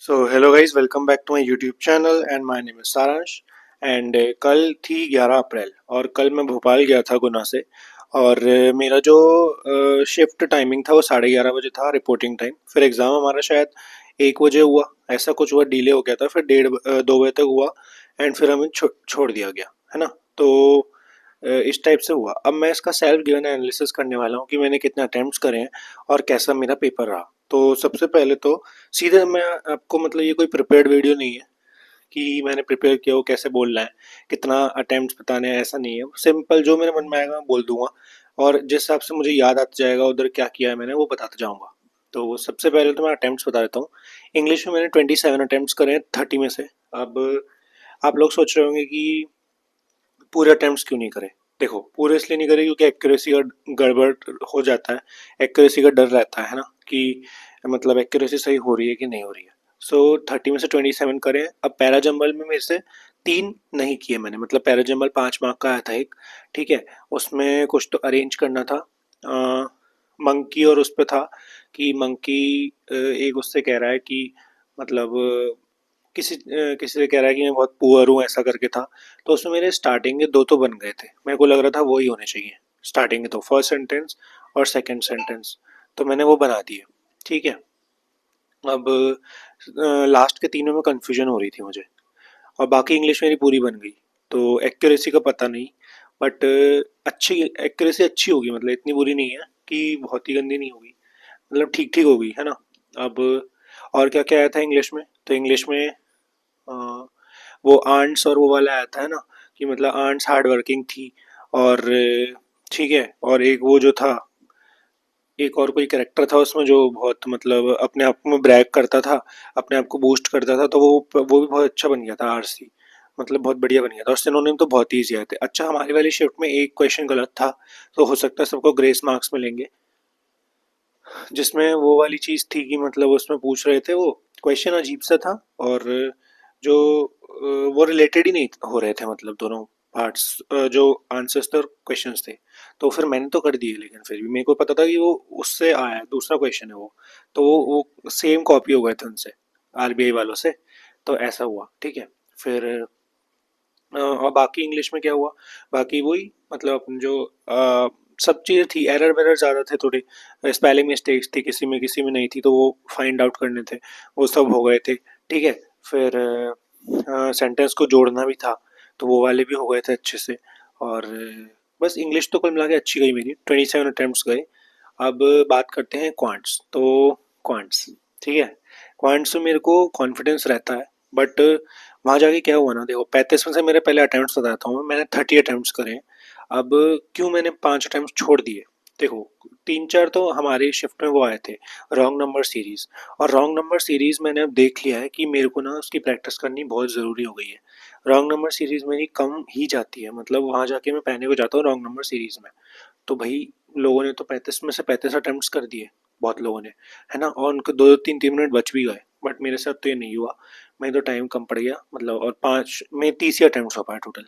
So hello guys, welcome back to my YouTube channel and my name is Saransh. And कल थी 11 अप्रैल और कल मैं भोपाल गया था गुना से। और मेरा जो शिफ्ट टाइमिंग था वो 11:30 बजे था, रिपोर्टिंग टाइम। फिर एग्ज़ाम हमारा शायद 1 बजे हुआ, ऐसा कुछ हुआ, डिले हो गया था। फिर 2 बजे तक हुआ एंड फिर हमें छोड़ दिया गया, है ना। तो इस टाइप से हुआ। अब मैं इसका सेल्फ गिवन एनालिसिस करने वाला हूँ कि मैंने कितने अटेम्प्ट्स करे हैं और कैसा मेरा पेपर रहा। तो सबसे पहले तो सीधे मैं आपको, मतलब ये कोई प्रिपेयर्ड वीडियो नहीं है कि मैंने प्रिपेयर किया हो कैसे बोलना है, कितना अटेम्प्ट्स बताने हैं, ऐसा नहीं है। सिंपल जो मेरे मन में आएगा मैं बोल दूंगा और जिस हिसाब से मुझे याद आता जाएगा उधर क्या किया है मैंने वो बताता जाऊंगा। तो सबसे पहले तो मैं अटेम्प्ट्स बता देता हूँ। इंग्लिश में मैंने 27 अटेम्प्ट्स करे हैं 30 में से। अब आप लोग सोच रहे होंगे कि पूरे अटेम्प्ट्स क्यों नहीं करे। देखो, पूरे इसलिए नहीं करे क्योंकि एक्यूरेसी का गड़बड़ हो जाता है, एक्यूरेसी का डर रहता है ना, कि मतलब एक्यूरेसी सही हो रही है कि नहीं हो रही है। सो 30 में से 27 करें। अब पैरा जंबल में मेरे से 3 नहीं किए मैंने, मतलब पैरा जंबल 5 मार्क का आया था एक, ठीक है। उसमें कुछ तो अरेंज करना था, मंकी, और उस पर था कि मंकी एक उससे कह रहा है कि मतलब किसी से कह रहा है कि मैं बहुत पुअर हूँ, ऐसा करके था। तो उसमें मेरे स्टार्टिंग के दो तो बन गए थे, मेरे को लग रहा था वही होने चाहिए स्टार्टिंग के, तो फर्स्ट सेंटेंस और सेकंड सेंटेंस, तो मैंने वो बना दिए, ठीक है। अब लास्ट के तीनों में कंफ्यूजन हो रही थी मुझे, और बाकी इंग्लिश मेरी पूरी बन गई। तो एक्यूरेसी का पता नहीं, बट अच्छी एक्यूरेसी अच्छी होगी, मतलब इतनी बुरी नहीं है कि बहुत ही गंदी नहीं होगी, मतलब ठीक ठीक होगी, है ना। अब और क्या क्या आया था इंग्लिश में, तो इंग्लिश में वो आंट्स और वो वाला आया था, है ना, कि मतलब आंट्स हार्ड वर्किंग थी। और ठीक है, और एक वो जो था, एक और कोई कैरेक्टर था उसमें जो बहुत मतलब अपने आप में ब्रैग करता था, अपने आप को बूस्ट करता था, तो वो भी बहुत अच्छा बन गया था, आरसी, मतलब बहुत बढ़िया बन गया था। और सिनोनिम तो बहुत ईजी आए थे। अच्छा, हमारी वाली शिफ्ट में एक क्वेश्चन गलत था, तो हो सकता है सबको ग्रेस मार्क्स मिलेंगे, जिसमें वो वाली चीज़ थी कि मतलब उसमें पूछ रहे थे, वो क्वेश्चन अजीब सा था, और जो वो रिलेटेड ही नहीं हो रहे थे, मतलब दोनों पार्ट्स, जो आंसर्स थे और क्वेश्चंस थे। तो फिर मैंने तो कर दिए, लेकिन फिर भी मेरे को पता था कि वो उससे आया है, दूसरा क्वेश्चन है वो, तो वो सेम कॉपी हो गए थे उनसे, आरबीआई वालों से। तो ऐसा हुआ, ठीक है। फिर और बाकी इंग्लिश में क्या हुआ, बाकी वही, मतलब अपन जो सब चीज़ें थी, एरर वेरर ज़्यादा थे थोड़े, स्पेलिंग मिस्टेक्स थी, किसी में नहीं थी, तो वो फाइंड आउट करने थे, वो सब हो गए थे, ठीक है। फिर सेंटेंस को जोड़ना भी था, तो वो वाले भी हो गए थे अच्छे से। और बस इंग्लिश तो कुल मिला के अच्छी गई मेरी, 27 अटेम्प्ट्स गए। अब बात करते हैं क्वांट्स, तो क्वांट्स, ठीक है। क्वांट्स में मेरे को कॉन्फिडेंस रहता है, बट वहाँ जाके क्या हुआ ना, देखो 35 में से मेरे पहले अटेम्प्ट्स बताता हूँ, मैंने 30 अटेम्प्ट्स करे हैं। अब क्यों मैंने 5 अटेम्प्ट छोड़ दिए, देखो, 3 4 तो हमारे शिफ्ट में वो आए थे, रॉन्ग नंबर सीरीज। और रॉन्ग नंबर सीरीज मैंने अब देख लिया है कि मेरे को ना उसकी प्रैक्टिस करनी बहुत ज़रूरी हो गई है। रॉन्ग नंबर सीरीज मेरी कम ही जाती है, मतलब वहाँ जाके मैं पहने को जाता हूँ रॉन्ग नंबर सीरीज में। तो भाई, लोगों ने तो 35 में से 35 अटेम्प्ट्स कर दिए, बहुत लोगों ने, है ना, और उनको 2 2 3 3 मिनट बच भी गए। बट मेरे साथ तो ये नहीं हुआ, मैं तो टाइम कम पड़ गया, मतलब, और 5 में 30 ही अटेम्प्ट्स हो पाए टोटल,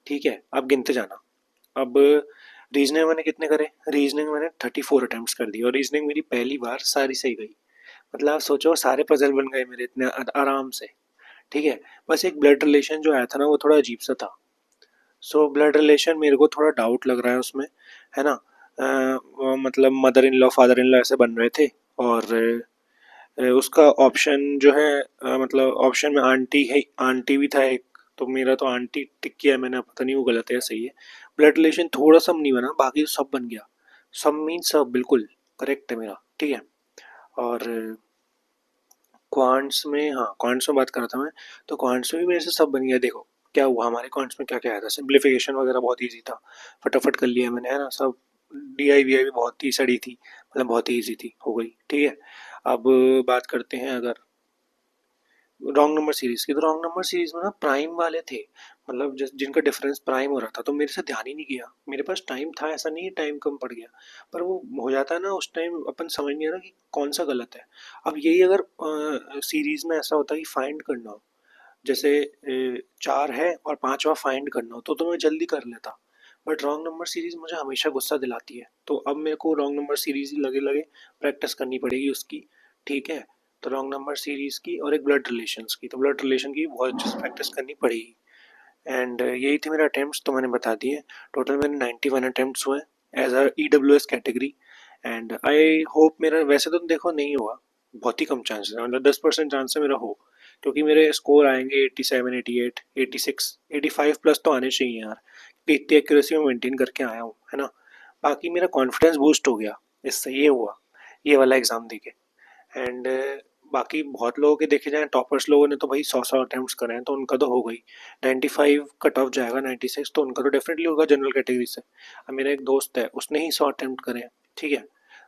ठीक है। अब गिनते जाना। अब रीजनिंग मैंने कितने करे, रीजनिंग मैंने 34 अटेम्प्ट्स कर दिए, और रीजनिंग मेरी पहली बार सारी सही गई। मतलब आप सोचो, सारे पजल बन गए मेरे इतने आराम से, ठीक है। बस एक ब्लड रिलेशन जो आया था ना, वो थोड़ा अजीब सा था। सो ब्लड रिलेशन मेरे को थोड़ा डाउट लग रहा है उसमें, है ना। मतलब mother in law father in law ऐसे बन रहे थे, और उसका ऑप्शन जो है, मतलब ऑप्शन में आंटी है, आंटी भी था एक, तो मेरा तो आंटी टिक किया है मैंने, पता नहीं वो गलत है या सही है। ब्लड रिलेशन थोड़ा सा नहीं बना, बाकी तो सब बन गया। सब मीन सब बिल्कुल करेक्ट है मेरा, ठीक है। और क्वांट्स में, हाँ, क्वांट्स में बात कर रहा था मैं, तो क्वांट्स में भी मेरे से सब बन गया। देखो क्या हुआ, हमारे क्वांट्स में क्या क्या आया था, सिंप्लीफिकेशन वगैरह बहुत इजी था, फटाफट कर लिया मैंने, है ना, सब। डी आई वी आई भी बहुत ही सड़ी थी, मतलब बहुत ही ईजी थी, हो गई, ठीक है। अब बात करते हैं अगर रॉन्ग नंबर सीरीज की, तो रॉन्ग नंबर सीरीज में ना प्राइम वाले थे, मतलब जिनका डिफरेंस प्राइम हो रहा था, तो मेरे से ध्यान ही नहीं किया। मेरे पास टाइम था, ऐसा नहीं है टाइम कम पड़ गया, पर वो हो जाता है ना उस टाइम, अपन समझ नहीं आ रहा कि कौन सा गलत है। अब यही अगर सीरीज में ऐसा होता है कि फाइंड करना हो, जैसे 4 है और 5वां फाइंड करना हो, तो मैं जल्दी कर लेता। बट रॉन्ग नंबर सीरीज मुझे हमेशा गुस्सा दिलाती है, तो अब मेरे को रॉन्ग नंबर सीरीज ही लगे लगे प्रैक्टिस करनी पड़ेगी उसकी, ठीक है। तो रॉन्ग नंबर सीरीज़ की और एक ब्लड रिलेशंस की। तो ब्लड रिलेशन की बहुत अच्छे से प्रैक्टिस करनी पड़ेगी। एंड यही थे मेरे अटेम्प्ट्स, तो मैंने बता दिए। टोटल मेरे 91 अटेम्प्ट्स हुए as a EWS category. And I hope मेरा, वैसे तो देखो नहीं हुआ, बहुत ही कम चांसेस है, मतलब 10% चांस है मेरा हो, क्योंकि मेरे स्कोर आएंगे 87, 88, 86, 85 प्लस तो आने चाहिए यार, कि इतनी एक्यूरेसी में मेंटेन करके आया हूँ, है ना। बाकी मेरा कॉन्फिडेंस बूस्ट हो गया इससे, ये हुआ ये वाला एग्ज़ाम देके। एंड बाकी बहुत लोगों के देखे जाएँ, टॉपर्स लोगों ने तो भाई 100 अटेम्प्ट्स करे हैं, तो उनका तो हो गई 95 कट ऑफ जाएगा, 96 तो उनका तो डेफिनेटली होगा जनरल कैटेगरी से। अब मेरा एक दोस्त है, उसने ही 100 अटेम्प्ट करे हैं, ठीक है।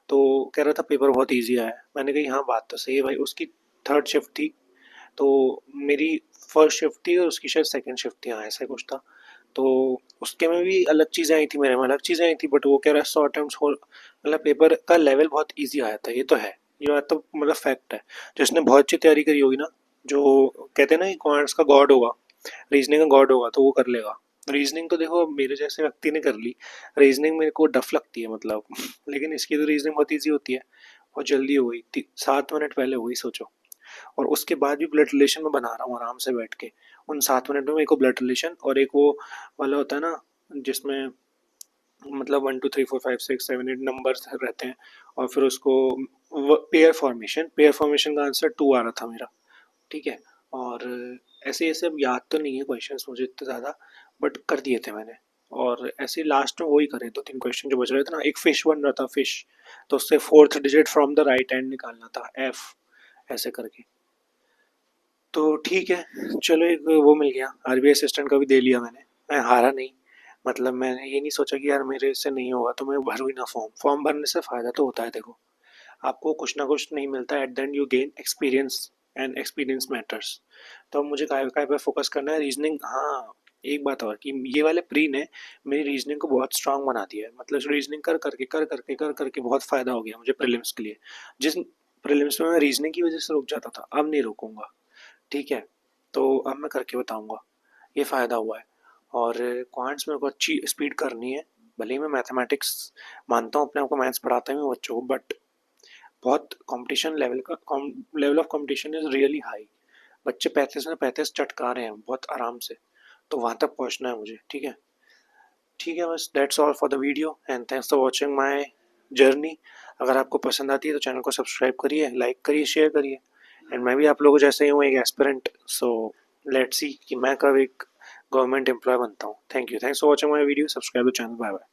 तो कह रहा था पेपर बहुत ईजी आया है। मैंने कही हाँ बात तो सही है भाई, उसकी थर्ड शिफ्ट थी, तो मेरी फर्स्ट शिफ्ट थी और उसकी शायद सेकंड शिफ्ट थी, हाँ ऐसा कुछ था। तो उसके में भी अलग चीज़ें आई थी, मेरे में अलग चीज़ें आई थी, बट वो कह रहा है 100 अटेम्प्ट हो, मतलब पेपर का लेवल बहुत ईजी आया था, ये तो है, ये बात तो मतलब फैक्ट है। जिसने बहुत अच्छी तैयारी करी होगी ना, जो कहते हैं ना कि क्वांट्स का गॉड होगा, रीजनिंग का गॉड होगा, तो वो कर लेगा। रीजनिंग तो देखो मेरे जैसे व्यक्ति ने कर ली, रीजनिंग मेरे को डफ लगती है मतलब लेकिन इसकी तो रीजनिंग बहुत ईजी होती है, बहुत जल्दी हो गई, 7 मिनट पहले हो गई सोचो। और उसके बाद भी ब्लड रिलेशन में बना रहा हूँ आराम से बैठ के, उन 7 मिनट में मेरे को ब्लड रिलेशन और एक वो वाला होता है ना, जिसमें मतलब 1 2 3 4 5 6 7 8 नंबर्स रहते हैं, और फिर उसको पेयर फॉर्मेशन का आंसर 2 आ रहा था मेरा, ठीक है। और ऐसे ऐसे अब याद तो नहीं है क्वेश्चंस मुझे इतने ज़्यादा, बट कर दिए थे मैंने। और ऐसे लास्ट में वही करे, 2 3 क्वेश्चन जो बच रहे थे ना, एक फिश बन रहा था, फिश, तो उससे fourth digit from the right hand निकालना था, एफ, ऐसे करके। तो ठीक है, चलो एक वो मिल गया, RBI असिस्टेंट का भी दे लिया मैंने। मैं हारा नहीं, मतलब मैंने ये नहीं सोचा कि यार मेरे से नहीं होगा तो मैं भरूँ ही ना फॉर्म। फॉर्म भरने से फ़ायदा तो होता है देखो, आपको कुछ ना कुछ नहीं मिलता है, at the end you gain experience, and experience matters. तो अब मुझे काय काय पे फोकस करना है, रीजनिंग। हाँ, एक बात और कि ये वाले प्री ने मेरी रीजनिंग को बहुत स्ट्रांग बना दिया है, मतलब रीजनिंग कर करके बहुत फ़ायदा हो गया मुझे प्रीलिम्स के लिए। जिस प्रीलिम्स में मैं रीजनिंग की वजह से रुक जाता था, अब नहीं रुकूंगा, ठीक है। तो अब मैं करके बताऊंगा, ये फ़ायदा हुआ है। और क्वांट्स मेरे को अच्छी स्पीड करनी है, भले ही मैं मैथमेटिक्स मानता हूँ अपने आप को, मैथ्स पढ़ाता हूँ बच्चों को, बट बहुत competition level of competition is really high. बच्चे 35 में 35 चटका रहे हैं बहुत आराम से, तो वहाँ तक पहुँचना है मुझे, ठीक है। ठीक है, बस that's all for the video, and thanks for watching my journey. अगर आपको पसंद आती है तो चैनल को सब्सक्राइब करिए, लाइक करिए, शेयर करिए। एंड मैं भी आप लोगों जैसे ही हूँ, एक एस्पिरेंट, सो लेट्स सी कि मैं कब एक गवर्नमेंट एम्प्लॉय बनता हूँ। Thank you, thanks for watching my video, subscribe the channel, bye bye.